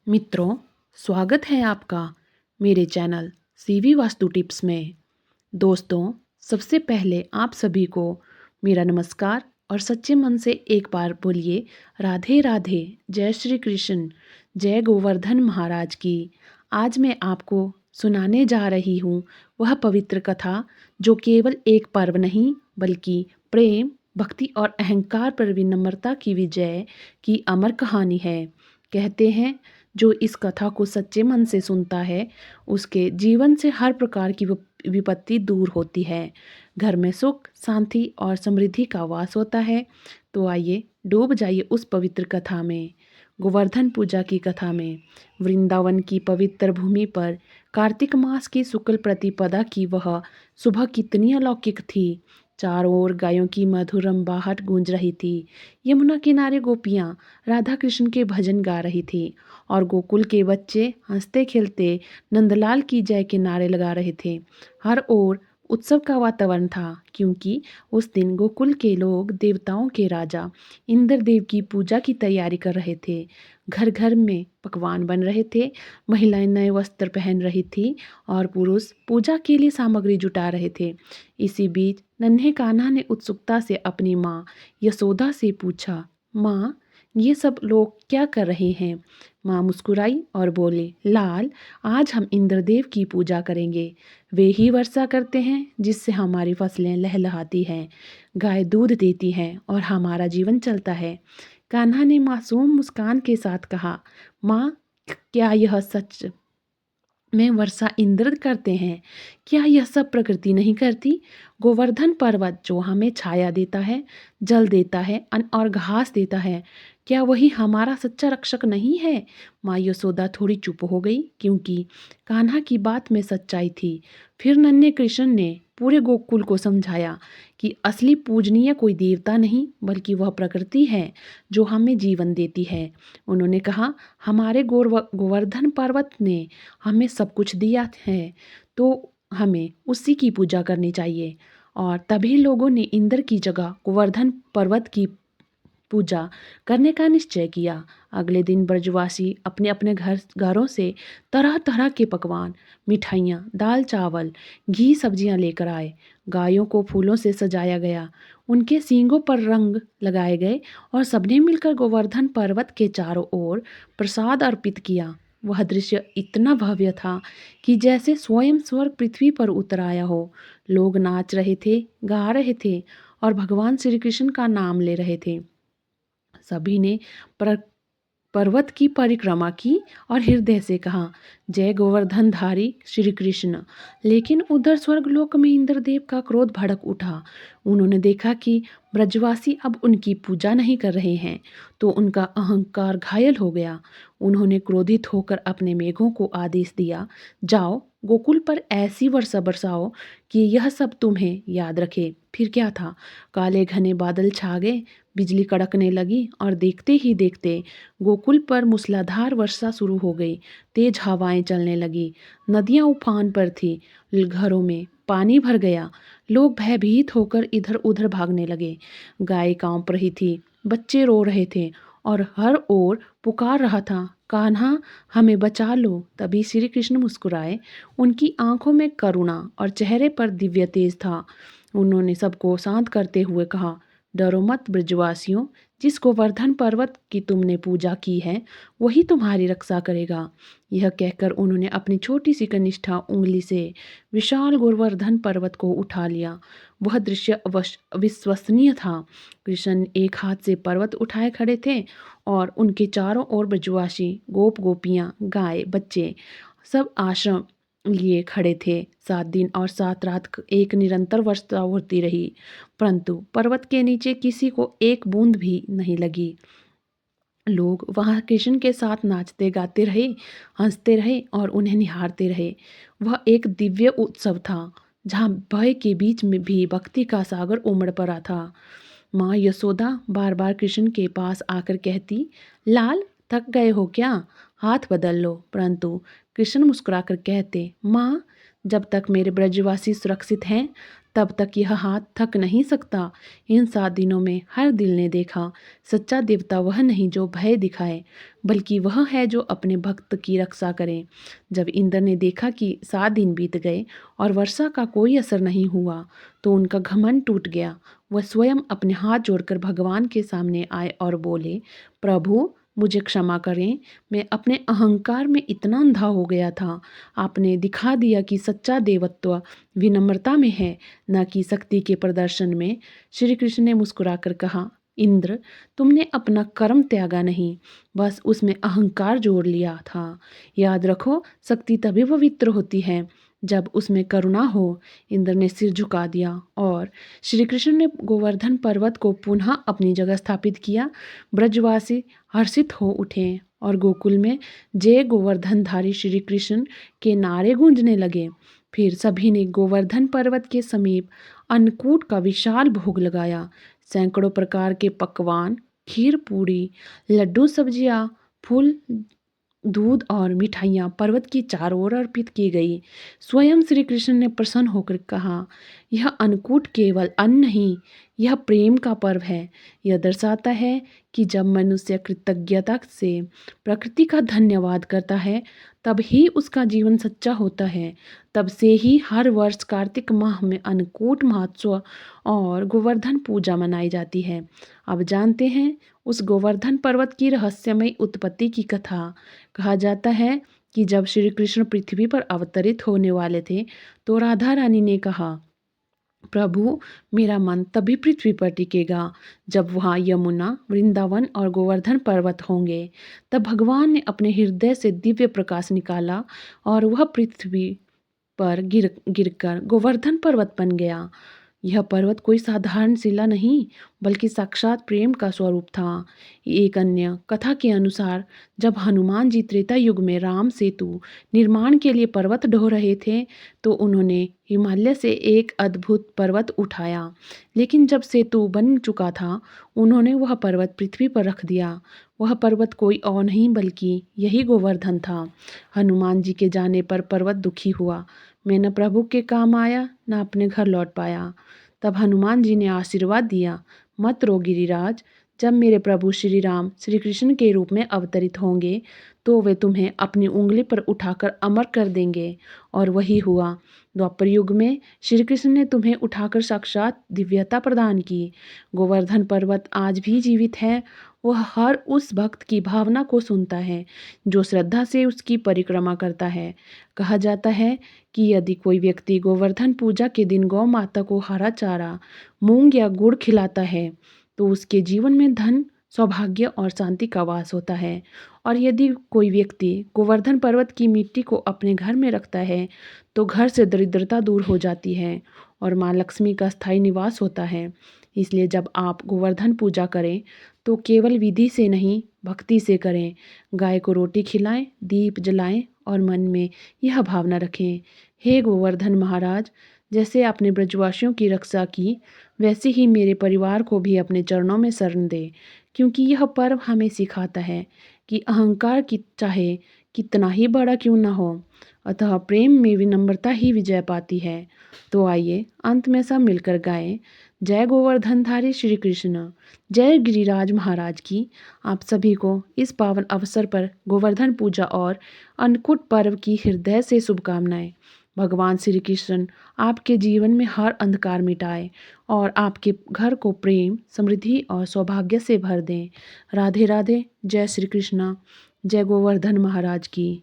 मित्रों, स्वागत है आपका मेरे चैनल सीवी वास्तु टिप्स में। दोस्तों, सबसे पहले आप सभी को मेरा नमस्कार और सच्चे मन से एक बार बोलिए राधे राधे। जय श्री कृष्ण, जय गोवर्धन महाराज की। आज मैं आपको सुनाने जा रही हूँ वह पवित्र कथा जो केवल एक पर्व नहीं बल्कि प्रेम, भक्ति और अहंकार पर विनम्रता की विजय की अमर कहानी है। कहते हैं, जो इस कथा को सच्चे मन से सुनता है उसके जीवन से हर प्रकार की विपत्ति दूर होती है, घर में सुख, शांति और समृद्धि का वास होता है। तो आइए डूब जाइए उस पवित्र कथा में। गोवर्धन पूजा की कथा में वृंदावन की पवित्र भूमि पर कार्तिक मास की शुक्ल प्रतिपदा की वह सुबह कितनी अलौकिक थी। चारों ओर गायों की मधुर बाहट गूंज रही थी। यमुना किनारे गोपियां राधा कृष्ण के भजन गा रही थी और गोकुल के बच्चे हंसते खेलते नंदलाल की जय के नारे लगा रहे थे। हर ओर उत्सव का वातावरण था, क्योंकि उस दिन गोकुल के लोग देवताओं के राजा इंद्रदेव की पूजा की तैयारी कर रहे थे। घर घर में पकवान बन रहे थे, महिलाएं नए वस्त्र पहन रही थी और पुरुष पूजा के लिए सामग्री जुटा रहे थे। इसी बीच नन्हे कान्हा ने उत्सुकता से अपनी माँ यशोदा से पूछा, माँ, ये सब लोग क्या कर रहे हैं? माँ मुस्कुराई और बोले, लाल, आज हम इंद्रदेव की पूजा करेंगे। वे ही वर्षा करते हैं जिससे हमारी फसलें लहलहाती हैं, गाय दूध देती हैं और हमारा जीवन चलता है। कान्हा ने मासूम मुस्कान के साथ कहा, माँ, क्या यह सच में वर्षा इंद्र करते हैं? क्या यह सब प्रकृति नहीं करती? गोवर्धन पर्वत जो हमें छाया देता है, जल देता है, अन्न और घास देता है, क्या वही हमारा सच्चा रक्षक नहीं है? माँ यशोदा थोड़ी चुप हो गई, क्योंकि कान्हा की बात में सच्चाई थी। फिर नन्हे कृष्ण ने पूरे गोकुल को समझाया कि असली पूजनीय कोई देवता नहीं बल्कि वह प्रकृति है जो हमें जीवन देती है। उन्होंने कहा, हमारे गोवर्धन पर्वत ने हमें सब कुछ दिया है, तो हमें उसी की पूजा करनी चाहिए। और तभी लोगों ने इंद्र की जगह गोवर्धन पर्वत की पूजा करने का निश्चय किया। अगले दिन ब्रजवासी अपने अपने घरों से तरह तरह के पकवान, मिठाइयाँ, दाल चावल, घी, सब्जियाँ लेकर आए। गायों को फूलों से सजाया गया, उनके सींगों पर रंग लगाए गए और सबने मिलकर गोवर्धन पर्वत के चारों ओर प्रसाद अर्पित किया। वह दृश्य इतना भव्य था कि जैसे स्वयं स्वर्ग पृथ्वी पर उतर आया हो। लोग नाच रहे थे, गा रहे थे और भगवान श्री कृष्ण का नाम ले रहे थे। सभी ने पर्वत की परिक्रमा की और हृदय से कहा, जय गोवर्धनधारी श्री कृष्ण। लेकिन उधर स्वर्गलोक में इंद्रदेव का क्रोध भड़क उठा। उन्होंने देखा कि ब्रजवासी अब उनकी पूजा नहीं कर रहे हैं, तो उनका अहंकार घायल हो गया। उन्होंने क्रोधित होकर अपने मेघों को आदेश दिया, जाओ, गोकुल पर ऐसी वर्षा बरसाओ कि यह सब तुम्हें याद रखे। फिर क्या था, काले घने बादल छा गए, बिजली कड़कने लगी और देखते ही देखते गोकुल पर मूसलाधार वर्षा शुरू हो गई। तेज हवाएं चलने लगी, नदियां उफान पर थी, घरों में पानी भर गया। लोग भयभीत होकर इधर उधर भागने लगे। गाय कांप रही थी, बच्चे रो रहे थे और हर ओर पुकार रहा था, कान्हा, हमें बचा लो। तभी श्री कृष्ण मुस्कुराए। उनकी आंखों में करुणा और चेहरे पर दिव्य तेज था। उन्होंने सबको शांत करते हुए कहा, डरो मत ब्रजवासियों, जिस गोवर्धन पर्वत की तुमने पूजा की है वही तुम्हारी रक्षा करेगा। यह कहकर उन्होंने अपनी छोटी सी कनिष्ठा उंगली से विशाल गोवर्धन पर्वत को उठा लिया। वह दृश्य अविश्वसनीय था। कृष्ण एक हाथ से पर्वत उठाए खड़े थे और उनके चारों ओर ब्रजवासी, गोप गोपियाँ, गाय, बच्चे सब आश्रम लिए खड़े थे। 7 दिन और 7 रात एक निरंतर वर्षा होती रही, परंतु पर्वत के नीचे किसी को एक बूंद भी नहीं लगी। लोग वहाँ कृष्ण के साथ नाचते गाते रहे, हंसते रहे और उन्हें निहारते रहे। वह एक दिव्य उत्सव था, जहाँ भय के बीच में भी भक्ति का सागर उमड़ पड़ा था। माँ यशोदा बार बार कृष्ण के पास आकर कहती, लाल, थक गए हो क्या? हाथ बदल लो। परंतु कृष्ण मुस्कुराकर कहते, माँ, जब तक मेरे ब्रजवासी सुरक्षित हैं तब तक यह हाथ थक नहीं सकता। इन 7 दिनों में हर दिल ने देखा, सच्चा देवता वह नहीं जो भय दिखाए, बल्कि वह है जो अपने भक्त की रक्षा करे। जब इंद्र ने देखा कि 7 दिन बीत गए और वर्षा का कोई असर नहीं हुआ, तो उनका घमंड टूट गया। वह स्वयं अपने हाथ जोड़कर भगवान के सामने आए और बोले, प्रभु मुझे क्षमा करें, मैं अपने अहंकार में इतना अंधा हो गया था। आपने दिखा दिया कि सच्चा देवत्व विनम्रता में है, न कि शक्ति के प्रदर्शन में। श्री कृष्ण ने मुस्कुराकर कहा, इंद्र, तुमने अपना कर्म त्यागा नहीं, बस उसमें अहंकार जोड़ लिया था। याद रखो, शक्ति तभी पवित्र होती है जब उसमें करुणा हो। इंद्र ने सिर झुका दिया और श्री कृष्ण ने गोवर्धन पर्वत को पुनः अपनी जगह स्थापित किया। ब्रजवासी हर्षित हो उठे और गोकुल में जय गोवर्धनधारी श्री कृष्ण के नारे गूंजने लगे। फिर सभी ने गोवर्धन पर्वत के समीप अन्नकूट का विशाल भोग लगाया। सैकड़ों प्रकार के पकवान, खीर पूड़ी, लड्डू, सब्जियां, फूल, दूध और मिठाइयाँ पर्वत की चारों ओर अर्पित की गई। स्वयं श्री कृष्ण ने प्रसन्न होकर कहा, यह अन्नकूट केवल अन्न नहीं, यह प्रेम का पर्व है। यह दर्शाता है कि जब मनुष्य कृतज्ञता से प्रकृति का धन्यवाद करता है, तब ही उसका जीवन सच्चा होता है। तब से ही हर वर्ष कार्तिक माह में अन्नकूट महोत्सव और गोवर्धन पूजा मनाई जाती है। अब जानते हैं उस गोवर्धन पर्वत की रहस्यमय उत्पत्ति की कथा। कहा जाता है कि जब श्री कृष्ण पृथ्वी पर अवतरित होने वाले थे, तो राधा रानी ने कहा, प्रभु मेरा मन तभी पृथ्वी पर टिकेगा जब वहाँ यमुना, वृंदावन और गोवर्धन पर्वत होंगे। तब भगवान ने अपने हृदय से दिव्य प्रकाश निकाला और वह पृथ्वी पर गिरकर गोवर्धन पर्वत बन गया। यह पर्वत कोई साधारण शिला नहीं, बल्कि साक्षात प्रेम का स्वरूप था। एक अन्य कथा के अनुसार जब हनुमान जी त्रेता युग में राम सेतु निर्माण के लिए पर्वत ढो रहे थे, तो उन्होंने हिमालय से एक अद्भुत पर्वत उठाया। लेकिन जब सेतु बन चुका था, उन्होंने वह पर्वत पृथ्वी पर रख दिया। वह पर्वत कोई और नहीं बल्कि यही गोवर्धन था। हनुमान जी के जाने पर पर्वत दुखी हुआ। मैं न प्रभु के काम आया, न अपने घर लौट पाया। तब हनुमान जी ने आशीर्वाद दिया, मत रो गिरिराज, जब मेरे प्रभु श्री राम श्री कृष्ण के रूप में अवतरित होंगे, तो वे तुम्हें अपनी उंगली पर उठाकर अमर कर देंगे। और वही हुआ। द्वापर युग में श्री कृष्ण ने तुम्हें उठाकर साक्षात दिव्यता प्रदान की। गोवर्धन पर्वत आज भी जीवित है। वह हर उस भक्त की भावना को सुनता है जो श्रद्धा से उसकी परिक्रमा करता है। कहा जाता है कि यदि कोई व्यक्ति गोवर्धन पूजा के दिन गौ माता को हरा चारा, मूंग या गुड़ खिलाता है, तो उसके जीवन में धन, सौभाग्य और शांति का वास होता है। और यदि कोई व्यक्ति गोवर्धन पर्वत की मिट्टी को अपने घर में रखता है, तो घर से दरिद्रता दूर हो जाती है और माँ लक्ष्मी का स्थायी निवास होता है। इसलिए जब आप गोवर्धन पूजा करें, तो केवल विधि से नहीं, भक्ति से करें। गाय को रोटी खिलाएं, दीप जलाएं और मन में यह भावना रखें, हे गोवर्धन महाराज, जैसे आपने ब्रजवासियों की रक्षा की, वैसे ही मेरे परिवार को भी अपने चरणों में शरण दे। क्योंकि यह पर्व हमें सिखाता है कि अहंकार की चाहे कितना ही बड़ा क्यों न हो, अतः प्रेम में विनम्रता ही विजय पाती है। तो आइए अंत में सब मिलकर गाएं, जय गोवर्धनधारी श्री कृष्ण, जय गिरिराज महाराज की। आप सभी को इस पावन अवसर पर गोवर्धन पूजा और अन्नकूट पर्व की हृदय से शुभकामनाएं। भगवान श्री कृष्ण आपके जीवन में हर अंधकार मिटाए और आपके घर को प्रेम, समृद्धि और सौभाग्य से भर दें। राधे राधे। जय श्री कृष्ण। जय गोवर्धन महाराज की।